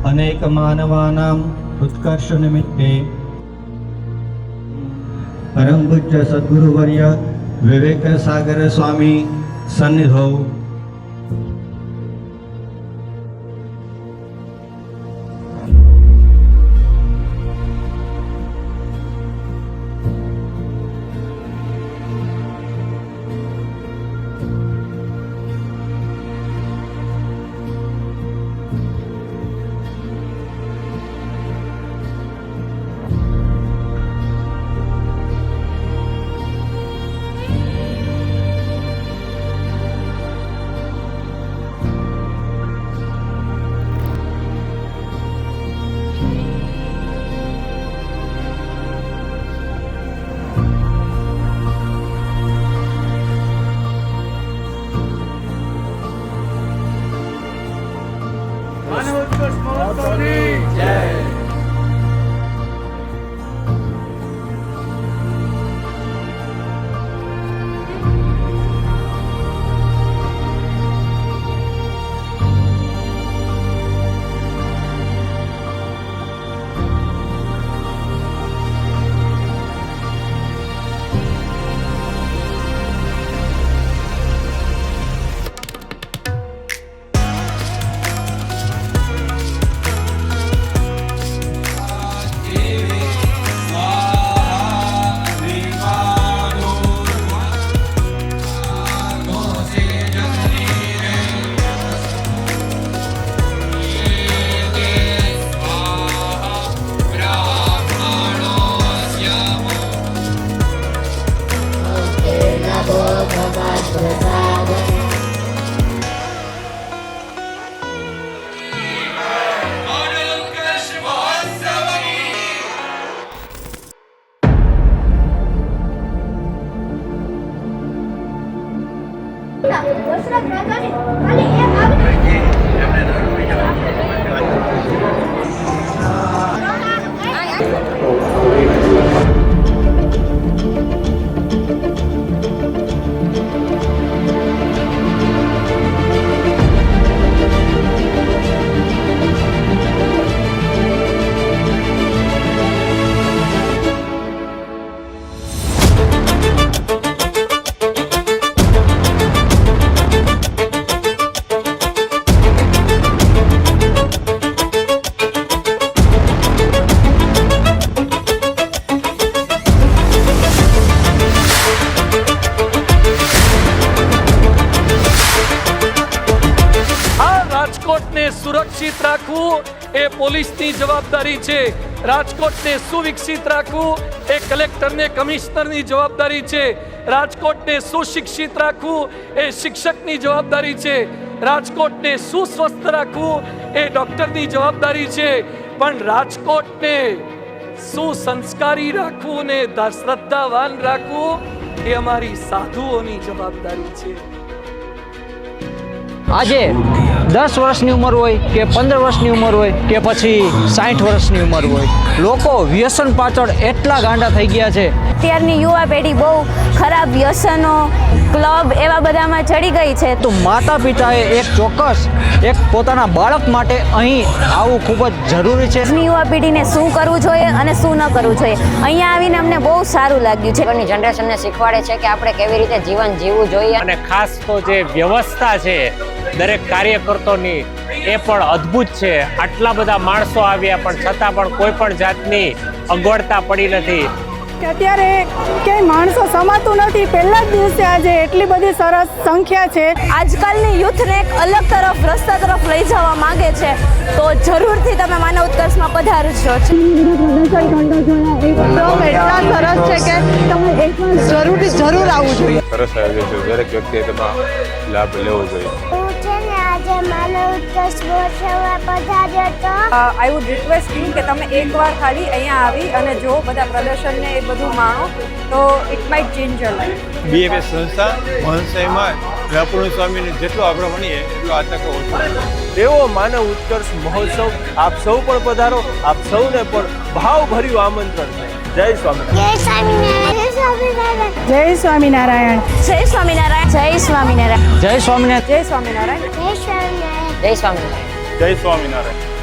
अनेक मानवानाम् उत्कर्ष निमित्ते परम पूज्य सद्गुरुवर्य विवेक सागर स्वामी सन्निधौ સુરક્ષિત રાખવું એ પોલીસની જવાબદારી છે. રાજકોટને સુવિકસિત રાખવું એ કલેક્ટરને કમિશનરની જવાબદારી છે. રાજકોટને સુશિક્ષિત રાખવું એ શિક્ષકની જવાબદારી છે. રાજકોટને સુસ્વસ્થ રાખવું એ ડોક્ટરની જવાબદારી છે. પણ રાજકોટને સુસંસ્કારી રાખવું ને શ્રદ્ધાવાન રાખવું એ અમારી સાધુઓની જવાબદારી છે. આજે 10 વર્ષની ઉંમર હોય કે 15 વર્ષની ઉંમર હોય કે પછી 60 વર્ષની ઉંમર હોય, લોકો વ્યસન પાછળ એટલા ગાંડા થઈ ગયા છે. અત્યારની યુવા પેઢી બહુ ખરાબ વ્યસનો, ક્લબ એવા બધામાં ચડી ગઈ છે. તો માતા પિતાએ એક પોતાના બાળક માટે અહીં આવવું ખૂબ જ જરૂરી છે. યુવા પેઢીને શું કરવું જોઈએ અને શું ન કરવું જોઈએ, અહીંયા આવીને અમને બહુ સારું લાગ્યું છે. આગળની જનરેશનને શીખવાડે છે કે આપણે કેવી રીતે જીવન જીવવું જોઈએ. અને ખાસ તો જે વ્યવસ્થા છે દરેક કાર્યકર્તાઓની એ પણ અદ્ભુત છે. આટલા બધા માણસો આવ્યા પણ છતાં પણ કોઈ પણ જાતની અગવડતા પડી નથી. અત્યારે ક્યાંય માણસો સમાતું નથી. પહેલા જ દિવસે આજે એટલી બધી સરસ સંખ્યા છે. આજકાલની યુથને એક અલગ તરફ, રસ્તા તરફ લઈ જવા માંગે છે, તો જરૂરથી તમે માનવ ઉત્કર્ષમાં પધારજો. એકદમ એટલા સરસ છે કે તમે એકવાર જરૂર આવવું જોઈએ. સરસ આયોજન છે. દરેક વ્યક્તિએ તેમાં લાભ લેવો જોઈએ. આઈ વુડ રિક્વેસ્ટ યુ કે તમે એકવાર ખાલી અહીંયા આવી અને જો બધા પ્રદર્શનને એ બધું માણો તો it might change your life. BFS સંસ્થા મહંસાઈમાં વ્યાપૂર્ણ સ્વામીને જેટલો આગળ ભણીએ એટલો આ તકો ઓછો. એવો માનવ ઉત્કર્ષ મહોત્સવ આપ સૌ પણ પધારો. આપ સૌને પણ ભાવભર્યું આમંત્રણ છે. જય સ્વામિનારાયણ. જય સ્વામિનારાયણ. જય સ્વામિનારાયણ. જય સ્વામિનારાયણ. જય સ્વામિનારાયણ. જય સ્વામિનારાયણ. જય સ્વામિનારાયણ. જય સ્વામિનારાયણ.